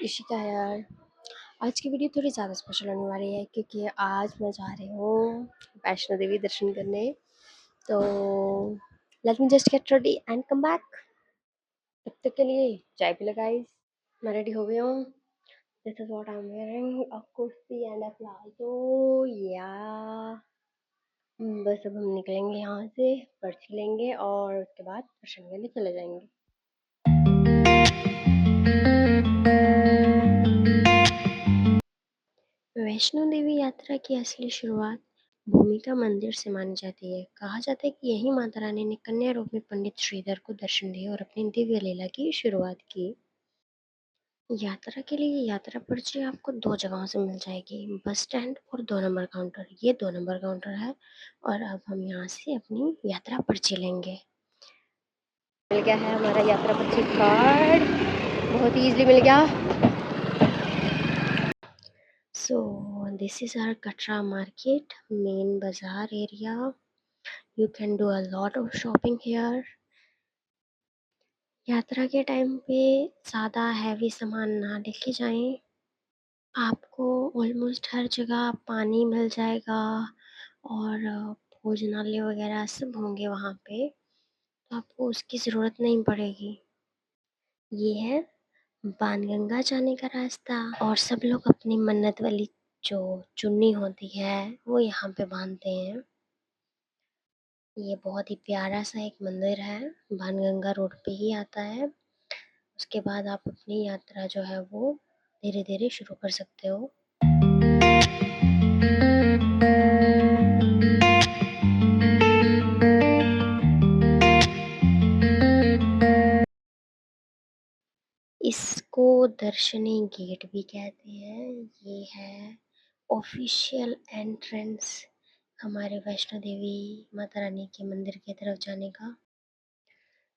इशिका यार, आज की वीडियो थोड़ी ज़्यादा स्पेशल होने वाली है क्योंकि आज मैं जा रही हूँ वैष्णो देवी दर्शन करने। तो let me just get ready and come back. तब तक के लिए चाय पी लो गाइस। मैं रेडी हो गया हूँ। This is what I am wearing, a kurti and a palazzo. या बस अब हम निकलेंगे यहाँ से, पर्ची लेंगे और उसके बाद दर्शन करने चले जाएंगे। वैष्णो देवी यात्रा की असली शुरुआत भूमिका मंदिर से मानी जाती है। कहा जाता है कि यही माता रानी ने कन्या रूप में पंडित श्रीधर को दर्शन दिए और अपनी दिव्य लीला की शुरुआत की। यात्रा के लिए यात्रा पर्ची आपको दो जगहों से मिल जाएगी, बस स्टैंड और 2 नंबर काउंटर। ये 2 नंबर काउंटर है और अब हम यहाँ से अपनी यात्रा पर्ची लेंगे। मिल गया है हमारा यात्रा पर्ची कार्ड, बहुत ही इजीली मिल गया। So this is our Katra market, main bazaar area. You can do a lot of shopping here. यात्रा के टाइम पे ज़्यादा हैवी सामान ना लेके जाएं। आपको ऑलमोस्ट हर जगह पानी मिल जाएगा और भोजनालय वगैरह सब होंगे वहाँ पे, तो आपको उसकी ज़रूरत नहीं पड़ेगी। ये है बाणगंगा जाने का रास्ता और सब लोग अपनी मन्नत वाली जो चुन्नी होती है वो यहाँ पे बांधते हैं। ये बहुत ही प्यारा सा एक मंदिर है, बाणगंगा रोड पे ही आता है। उसके बाद आप अपनी यात्रा जो है वो धीरे धीरे शुरू कर सकते हो। इसको दर्शनी गेट भी कहते हैं। ये है ऑफिशियल एंट्रेंस हमारे वैष्णो देवी माता रानी के मंदिर की तरफ जाने का।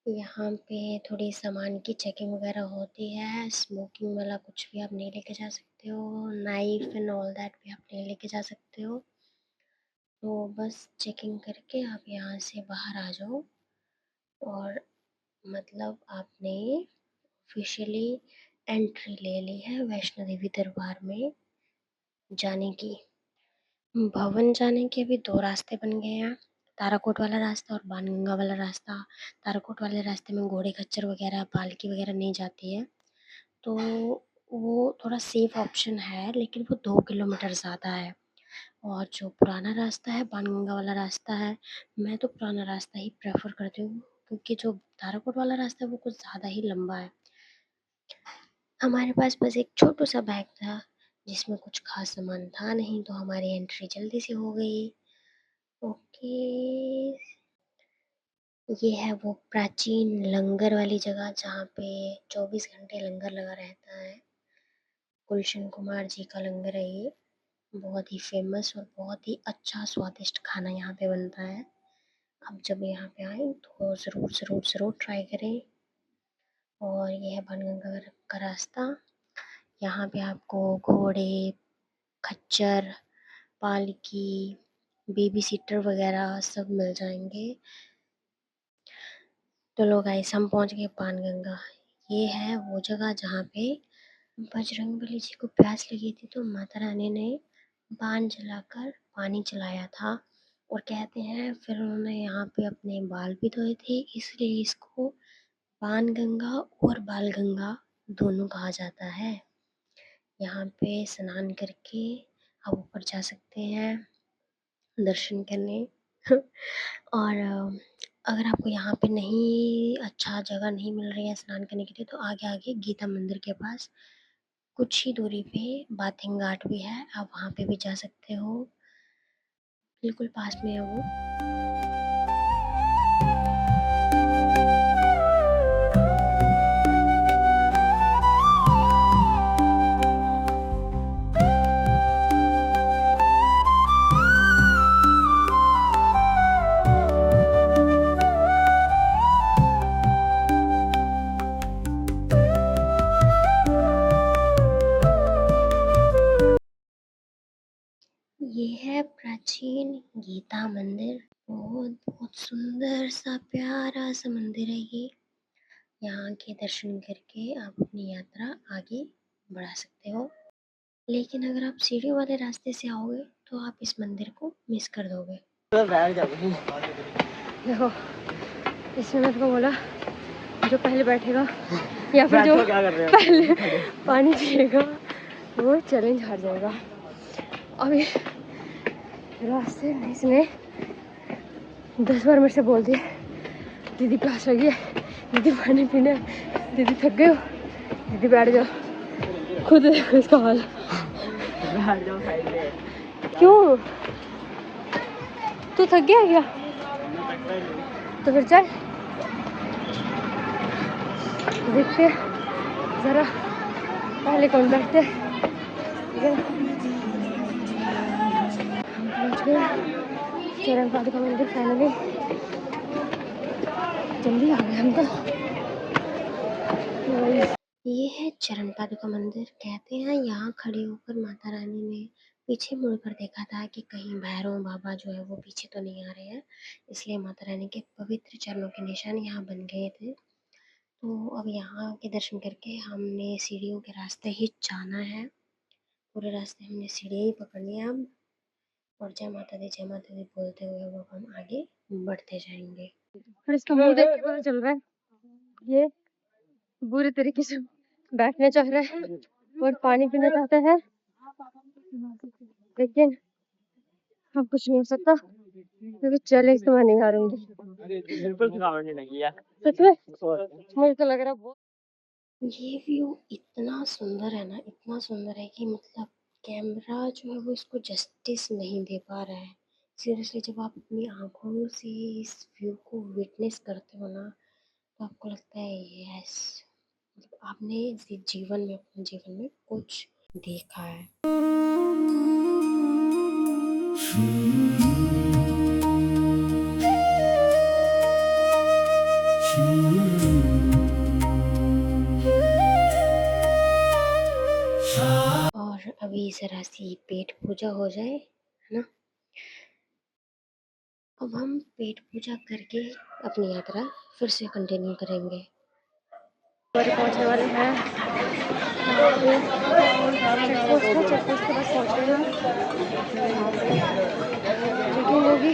यहाँ पे थोड़ी सामान की चेकिंग वगैरह होती है। स्मोकिंग वाला कुछ भी आप नहीं लेके जा सकते हो, नाइफ एंड ऑल दैट भी आप नहीं लेके जा सकते हो। तो बस चेकिंग करके आप यहाँ से बाहर आ जाओ और मतलब आपने ऑफिशियली एंट्री ले ली है वैष्णो देवी दरबार में जाने की। भवन जाने के भी दो रास्ते बन गए हैं, ताराकोट वाला रास्ता और बाणगंगा वाला रास्ता। ताराकोट वाले रास्ते में घोड़े खच्चर वगैरह पालकी वगैरह नहीं जाती है, तो वो थोड़ा सेफ ऑप्शन है, लेकिन वो 2 किलोमीटर ज़्यादा है। और जो पुराना रास्ता है, बाणगंगा वाला रास्ता है, मैं तो पुराना रास्ता ही प्रेफर करती हूँ क्योंकि जो ताराकोट वाला रास्ता है वो कुछ ज़्यादा ही लंबा है। हमारे पास बस एक छोटू सा बैग था जिसमें कुछ खास सामान था नहीं, तो हमारी एंट्री जल्दी से हो गई। ओके, ये है वो प्राचीन लंगर वाली जगह जहाँ पे 24 घंटे लंगर लगा रहता है। गुलशन कुमार जी का लंगर है ये। बहुत ही फेमस और बहुत ही अच्छा स्वादिष्ट खाना यहाँ पे बनता है। आप जब यहाँ पे आए तो ज़रूर ज़रूर ज़रूर ट्राई करें। और ये है बाणगंगा का रास्ता। यहाँ पे आपको घोड़े खच्चर पालकी बेबी सीटर वगैरह सब मिल जाएंगे। तो लोग गाइस, हम पहुँच गए बाणगंगा। ये है वो जगह जहाँ पे बजरंगबली जी को प्यास लगी थी तो माता रानी ने बाण जलाकर पानी चलाया था। और कहते हैं फिर उन्होंने यहाँ पे अपने बाल भी धोए थे, इसलिए इसको बाणगंगा और बालगंगा दोनों कहा जाता है। यहाँ पे स्नान करके आप ऊपर जा सकते हैं दर्शन करने। और अगर आपको यहाँ पे नहीं अच्छा जगह नहीं मिल रही है स्नान करने के लिए, तो आगे आगे गीता मंदिर के पास कुछ ही दूरी पे बाथिंग घाट भी है, आप वहाँ पे भी जा सकते हो, बिल्कुल पास में है वो। ये है प्राचीन गीता मंदिर। बहुत बहुत सुंदर सा प्यारा सा मंदिर है ये। यहाँ के दर्शन करके आप अपनी यात्रा आगे बढ़ा सकते हो। लेकिन अगर आप सीढ़ियों वाले रास्ते से आओगे तो आप इस मंदिर को मिस कर दोगे। देखो, इसने मेरे को बोला जो पहले बैठेगा या फिर जो पहले पानी पिएगा वो चैलेंज हार जाएगा। अभी रास्ते में इसने 10 बार मेरे से बोल दिया, दीदी प्यास लगी है, दीदी पानी पीना है, दीदी थक गए हो, दीदी बैठ जाओ। खुद देखो इसका हाल। बैठ जाओ साइड में। क्यों, तू थक गया क्या? तो फिर चल, देखते जरा पहले कौन बैठते। चरण पादुका मंदिर फाइनली जल्दी आ गए हम तो। ये है चरण पादुका मंदिर। कहते हैं यहाँ खड़े होकर माता रानी ने पीछे मुड़कर देखा था कि कहीं भैरव बाबा जो है वो पीछे तो नहीं आ रहे हैं, इसलिए माता रानी के पवित्र चरणों के निशान यहाँ बन गए थे। तो अब यहाँ के दर्शन करके हमने सीढ़ियों के रास्ते ही जाना है। पूरे रास्ते हमने सीढ़ियाँ ही पकड़नी है अब, और जय माता दी बोलते हुए वो हम आगे बढ़ते जाएंगे। और इसका मुंह देख के पता चल रहा है ये बुरे तरीके से बैठना चाह रहा है और पानी पीना चाहता है, लेकिन अब कुछ नहीं हो सकता क्योंकि चैलेंज तो मैं नहीं हारूंगी। सच में मुझे तो लग रहा है बहुत। ये व्यू इतना सुंदर है ना, इतना सुंदर है कि मतलब कैमरा जो है वो इसको जस्टिस नहीं दे पा रहा है। सीरियसली जब आप अपनी आंखों से इस व्यू को विटनेस करते हो ना तो आपको लगता है यस, मतलब आपने अपने जीवन में कुछ देखा है। और अभी जरा सी पेट पूजा हो जाए, है ना। अब हम पेट पूजा करके अपनी यात्रा फिर से कंटिन्यू करेंगे। पहुंचने वाले हैं चेकपोस्ट के पास पहुंच गए हैं, चेकिंग होगी।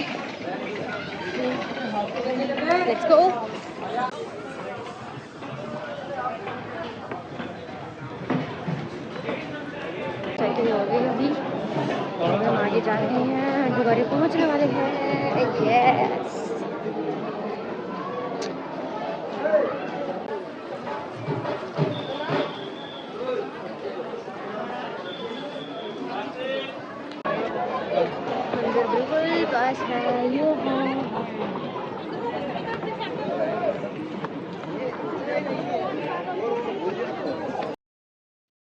Let's go. चेकिंग हो गई अभी, हम आगे जा रहे हैं, दोबारा पहुंचने वाले हैं। यस, मंदिर बिल्कुल पास है। यो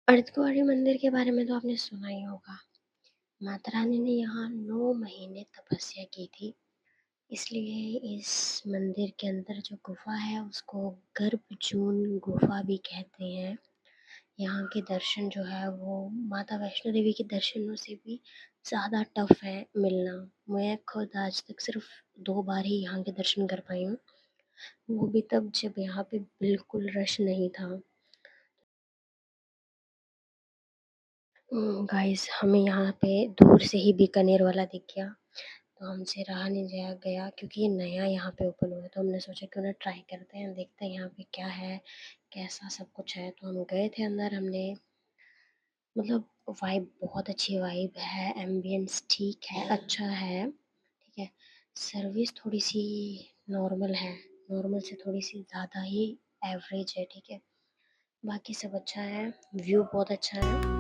अर्धकुंवारी मंदिर के बारे में तो आपने सुना ही होगा। माता रानी ने यहाँ 9 महीने तपस्या की थी, इसलिए इस मंदिर के अंदर जो गुफा है उसको गर्भजून गुफा भी कहते हैं। यहाँ के दर्शन जो है वो माता वैष्णो देवी के दर्शनों से भी ज़्यादा टफ है मिलना। मैं खुद आज तक सिर्फ 2 बार ही यहाँ के दर्शन कर पाई हूँ, वो भी तब जब यहाँ पे बिल्कुल रश नहीं था। गाइस, हमें यहाँ पे दूर से ही बीकानेर वाला दिख गया, तो हमसे रहा नहीं गया क्योंकि ये नया यहाँ पे ओपन हुआ है, तो हमने सोचा क्यों ना ट्राई करते हैं, देखते हैं यहाँ पे क्या है, कैसा सब कुछ है। तो हम गए थे अंदर, हमने मतलब वाइब बहुत अच्छी वाइब है, एम्बियंस ठीक है, अच्छा है, ठीक है। सर्विस थोड़ी सी नॉर्मल है, नॉर्मल से थोड़ी सी ज़्यादा ही एवरेज है, ठीक है। बाकी सब अच्छा है, व्यू बहुत अच्छा है।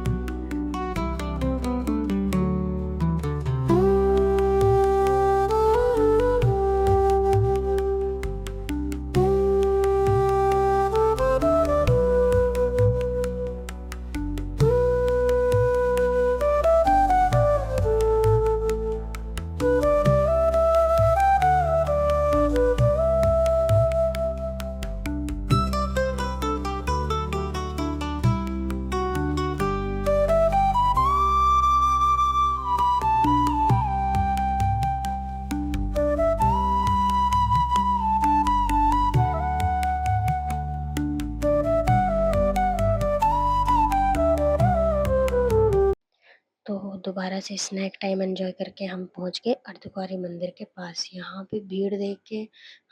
दोबारा से स्नैक टाइम एंजॉय करके हम पहुंच गए अर्धकुंवारी मंदिर के पास। यहाँ पे भीड़ देख के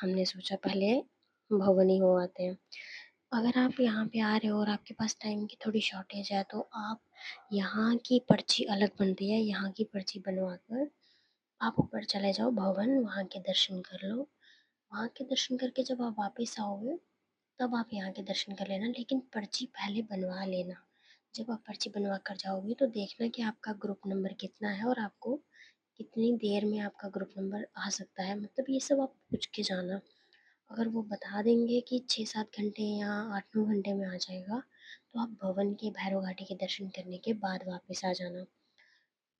हमने सोचा पहले भवन ही हो आते हैं। अगर आप यहाँ पे आ रहे हो और आपके पास टाइम की थोड़ी शॉर्टेज है तो आप यहाँ की पर्ची अलग बनती है, यहाँ की पर्ची बनवा कर आप ऊपर चले जाओ भवन, वहाँ के दर्शन कर लो। वहाँ के दर्शन करके जब आप वापस आओगे तब आप यहाँ के दर्शन कर लेना, लेकिन पर्ची पहले बनवा लेना। जब आप पर्ची बनवा कर जाओगे तो देखना कि आपका ग्रुप नंबर कितना है और आपको कितनी देर में आपका ग्रुप नंबर आ सकता है। मतलब ये सब आप पूछ के जाना। अगर वो बता देंगे कि 6-7 घंटे या 8-9 घंटे में आ जाएगा तो आप भवन के भैरव घाटी के दर्शन करने के बाद वापस आ जाना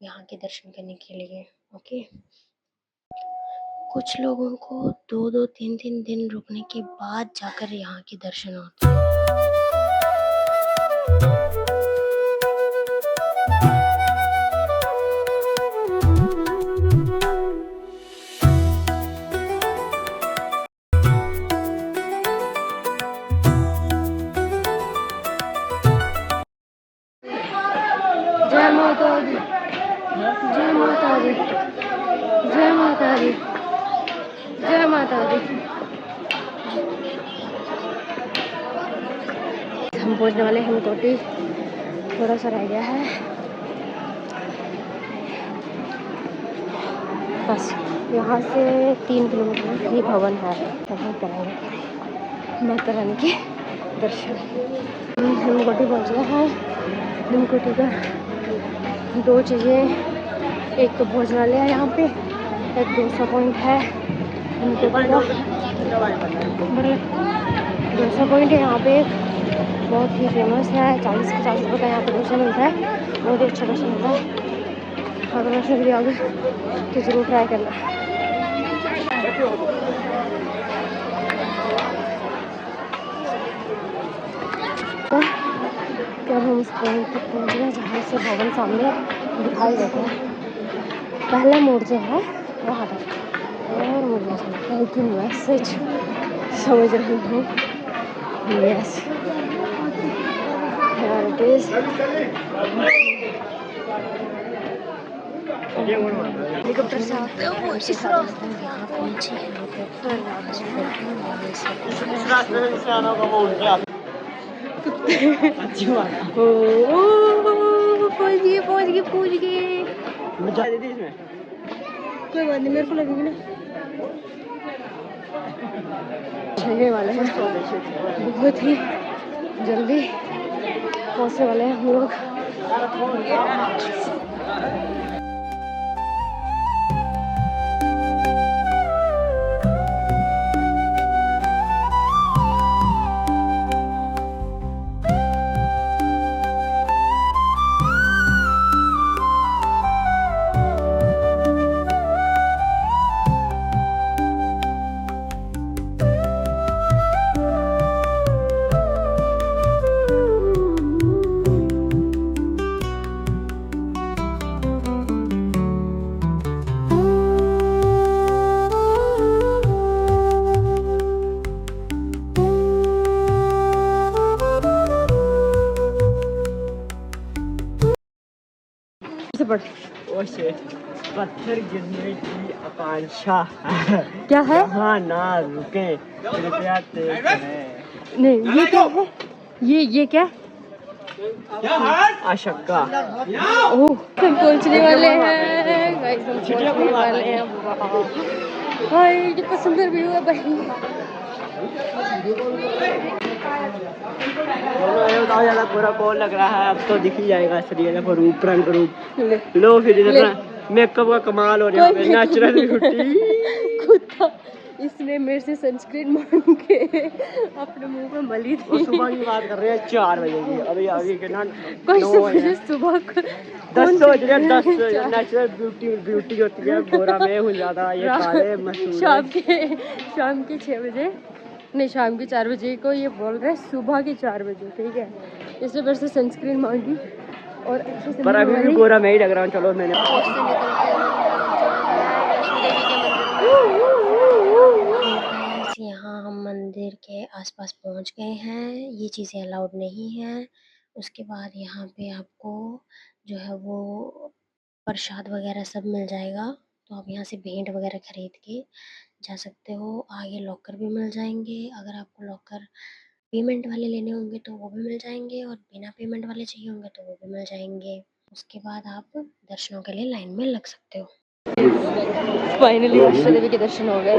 यहाँ के दर्शन करने के लिए। ओके। कुछ लोगों को 2-2 3-3 दिन रुकने के बाद जाकर यहाँ के दर्शन होते हैं। जय माता दी, जय माता दी, जय माता दी, जय माता दी। हम पहुंचने वाले हेमकोटी, थोड़ा सा रह गया है बस। यहाँ से 3 किलोमीटर ही भवन है, वहाँ करेंगे माता रानी के दर्शन। हम हेमकोटी पहुँच गए हैं। हेमकोटी का 2 चीज़ें, एक तो भोजनालय है यहाँ पे, एक 200 पॉइंट है हेमकोटी का। 200 पॉइंट है यहाँ पे, बहुत ही फेमस है। 40-50 रुपये का यहाँ पे डोसा मिलता है, बहुत ही अच्छा डोसा मिलता है। अगर वैसे भी आओगे तो ज़रूर ट्राई करना। तो क्या हम उस पॉइंट तक पहुँच गए जहाँ से भवन सामने दिखाई देता है। पहला मोड़ जो है वहाँ तक और मुझे लगता है कि मैसेज समझ रही हूँ। Yes, here it is। Helicopter से आते हो इसी तरह यहाँ पहुँचे हेलीकॉप्टर वापस पहुँच गए। कोई बात नहीं, मेरे को लगेगी ना। चलने वाले हैं, बहुत ही जल्दी पहुँचने वाले हैं हम लोग। पत्थर गिरने की आकांक्षा क्या है? हाँ ना रुके, कृपया तेज चलें। नहीं, ये क्या है? ये क्या? आशंका। ओह, हम पहुंचने वाले हैं गाइस, हम पहुंचने वाले हैं। भाई कितना सुंदर व्यू है भाई। बताओ ज्यादा पूरा कौन लग रहा है, अब तो दिख ही जाएगा असली रूप, रंग रूप। लो फिर इधर मेकअप का कमाल हो रहा है, नेचुरल ब्यूटी। कुत्ता इसने मेरे से सनस्क्रीन मांग के अपने मुंह पे मली थी। सुबह की बात कर रहे हैं 4 बजे की, अभी अभी के ना कोई सुबह को 10 बज रहे, 10 नेचुरल ब्यूटी होती है। गोरा में हूँ ज्यादा, ये काले मशहूर। शाम के 6 बजे नहीं, शाम के 4 बजे को ये बोल रहे हैं सुबह के 4 बजे, ठीक है। इसने मेरे से सनस्क्रीन मांगी और अच्छे से, पर अभी भी गोरा मैं ही लग रहा हूँ। चलो मैंने यहाँ हम मंदिर के आसपास पहुँच गए हैं। ये चीज़ें अलाउड नहीं है। उसके बाद यहाँ पे आपको जो है वो प्रसाद वगैरह सब मिल जाएगा। तो आप यहाँ से भेंट वगैरह खरीद के जा सकते हो। आगे लॉकर भी मिल जाएंगे। अगर आपको लॉकर पेमेंट वाले लेने होंगे तो वो भी मिल जाएंगे, और बिना पेमेंट वाले चाहिए होंगे तो वो भी मिल जाएंगे। उसके बाद आप दर्शनों के लिए लाइन में लग सकते हो। फाइनली वैष्णो देवी के दर्शन हो गए।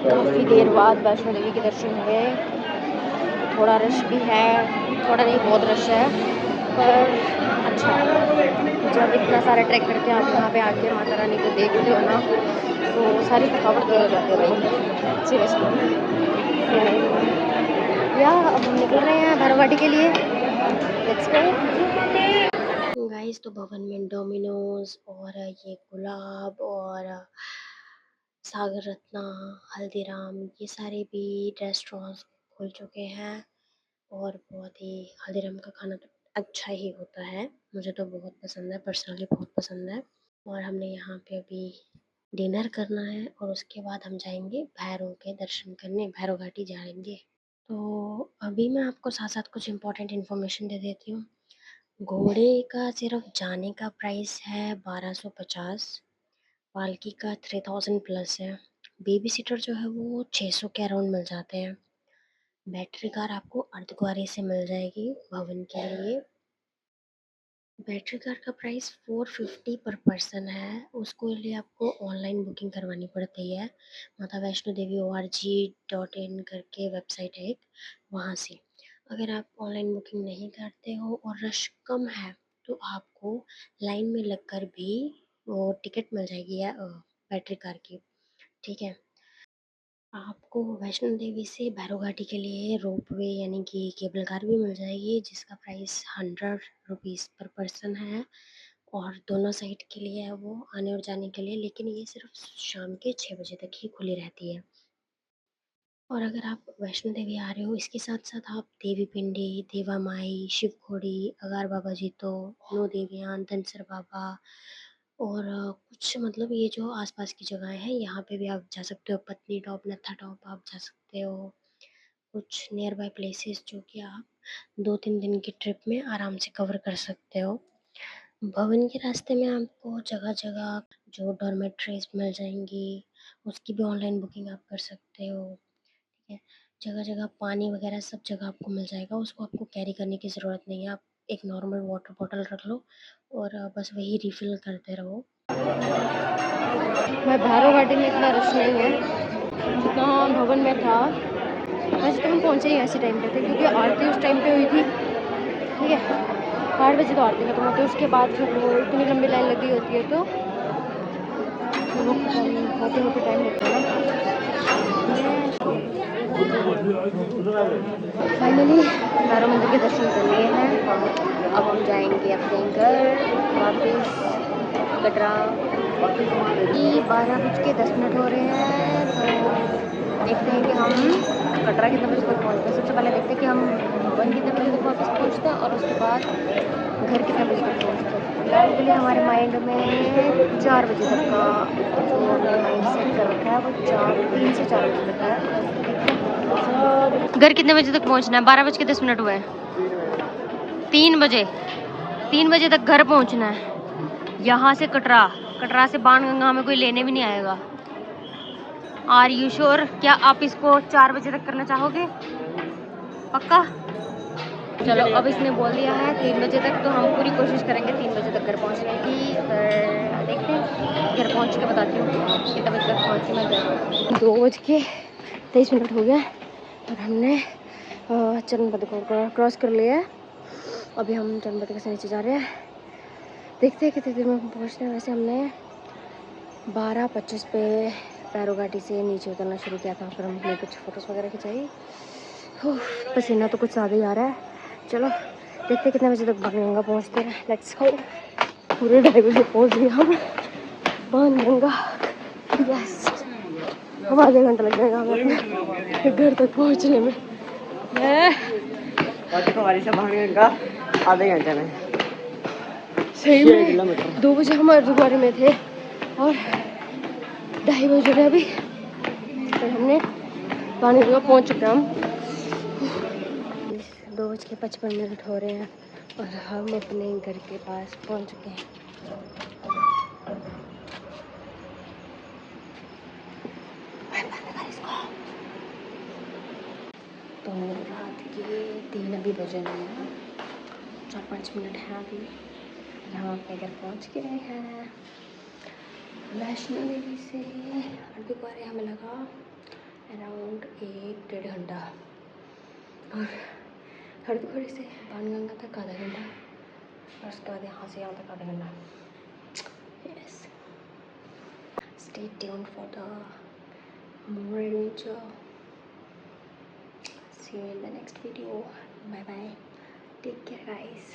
काफ़ी देर बाद वैष्णो देवी के दर्शन हुए। थोड़ा रश भी है, थोड़ा नहीं बहुत रश है, पर अच्छा है। जब इतना सारा ट्रैक करके आप यहाँ पे आके माता रानी को देखते हो ना, तो सारी थकावट दूर हो जाती है सीरियसली। तो या अब हम निकल रहे हैं भैरवघाटी के लिए। Let's go. गाइस, तो भवन में डोमिनोज और ये गुलाब और सागर रत्ना, हल्दीराम, ये सारे भी रेस्टोरेंट्स खुल चुके हैं। और बहुत ही हल्दीराम का खाना तो अच्छा ही होता है, मुझे तो बहुत पसंद है, पर्सनली बहुत पसंद है। और हमने यहाँ पे अभी डिनर करना है और उसके बाद हम जाएंगे भैरव के दर्शन करने, भैरव घाटी जाएंगे। तो अभी मैं आपको साथ साथ कुछ इम्पोर्टेंट इन्फॉर्मेशन दे देती हूँ। घोड़े का सिर्फ जाने का प्राइस है 1250, पालकी का 3000 प्लस है। बेबी सीटर जो है वो 600 के अराउंड मिल जाते हैं। बैटरी कार आपको अर्धकुंवारी से मिल जाएगी भवन के लिए। बैटरी कार का प्राइस 450 पर पर्सन है। उसको लिए आपको ऑनलाइन बुकिंग करवानी पड़ती है। माता वैष्णो देवी org.in करके वेबसाइट है एक, वहाँ से। अगर आप ऑनलाइन बुकिंग नहीं करते हो और रश कम है तो आपको लाइन में लगकर भी वो टिकट मिल जाएगी या बैटरी कार की। ठीक है। आपको वैष्णो देवी से भैरव घाटी के लिए रोपवे यानी कि केबल कार भी मिल जाएगी, जिसका प्राइस 100 रुपीज़ पर पर्सन है। और दोनों साइड के लिए है वो, आने और जाने के लिए, लेकिन ये सिर्फ शाम के 6 बजे तक ही खुली रहती है। और अगर आप वैष्णो देवी आ रहे हो, इसके साथ साथ आप देवी पिंडी, देवा माई, शिव खोड़ी, अगार बाबा जीतो, नौ देवियान, धनसर बाबा और कुछ मतलब ये जो आसपास की जगह हैं यहाँ पे भी आप जा सकते हो। पत्नी टॉप, नत्था टॉप आप जा सकते हो। कुछ नियर बाय प्लेसेस जो कि आप 2-3 दिन की ट्रिप में आराम से कवर कर सकते हो। भवन के रास्ते में आपको जगह जगह जो डॉर्मेट्रीज मिल जाएंगी, उसकी भी ऑनलाइन बुकिंग आप कर सकते हो। ठीक है। जगह जगह पानी वगैरह सब जगह आपको मिल जाएगा, उसको आपको कैरी करने की ज़रूरत नहीं है। आप एक नॉर्मल वाटर बॉटल रख लो और बस वही रिफ़िल करते रहो। मैं भैरव घाटी में इतना रश नहीं है जितना भवन में था। वैसे तो हम पहुँचे ही ऐसे टाइम पे थे क्योंकि आरती उस टाइम पे हुई थी। ठीक है, 8 बजे तो आरती खत्म होती है, उसके बाद फिर वो इतनी लंबी लाइन लगी होती है तो वो होते होते टाइम लगता है ना। फाइनली भैरव मंदिर के दर्शन कर लिए हैं। अब हम जाएंगे अपने घर वापस कटरा। 12:10 हो रहे हैं, तो देखते हैं कि हम कटरा कितने बजे तक पहुँचते हैं। सबसे पहले देखते हैं कि हम भवन कितने बजे तक वापस पहुँचते हैं और उसके बाद घर कितने बजे तक पहुँचते हैं। फिलहाल के लिए हमारे माइंड में 4 बजे तक का जो हमने माइंड सेट कर रखा है वो 3 से 4 बजे तक है। घर कितने बजे तक पहुँचना है? 12:10 हुए हैं। 3 बजे तक घर पहुँचना है। यहाँ से कटरा से बाणगंगा हमें कोई लेने भी नहीं आएगा। Are you sure? क्या आप इसको 4 बजे तक करना चाहोगे? पक्का? चलो, अब इसने बोल दिया है 3 बजे तक, तो हम पूरी कोशिश करेंगे 3 बजे तक घर पहुँचने की। पर देखते हैं, घर पहुँच के बताती हूँ कितने बजे तक पहुँची मैं घर। 2:23 हो गया और हमने चरणपद को क्रॉस कर लिया है। अभी हम चरणपद के से नीचे जा रहे हैं। देखते हैं कितनी देर में हम पहुँचते हैं। वैसे हमने 12:25 पे भैरव घाटी से नीचे उतरना शुरू किया था। फिर हमने कुछ फ़ोटोज़ वगैरह खिंचाई। पसीना तो कुछ ज़्यादा ही आ रहा है। चलो देखते कितने बजे तक बाणगंगा पहुँचते हैं। Let's go. पूरे 2:30 बजे पहुँच गए हम बाणगंगा। यस, अब आधा घंटा लग जाएगा हमें अपने घर तक पहुँचने में। हमारी से बाणगंगा आधे घंटे में। सही में 2 बजे हम अर्धकुंवारी में थे और 2:30 बज रहे अभी, तो हमने बाणगंगा पहुँच चुके हैं हम। 2:55 हो रहे हैं और हम अपने घर के पास पहुंच चुके हैं। तो रात के 3 अभी बजे नहीं है, 4-5 मिनट हैं अभी। हम अपने घर पहुंच गए हैं। वैष्णो देवी से हरिद्वार हमें लगा अराउंड 1-1.5 घंटा, और हरिद्वार से बाणगंगा तक आधा घंटा, और उसके बाद यहाँ से यहाँ तक आधा घंटा। Yes, stay tuned for the more adventure. See you in the next video. Bye bye. Take care, guys.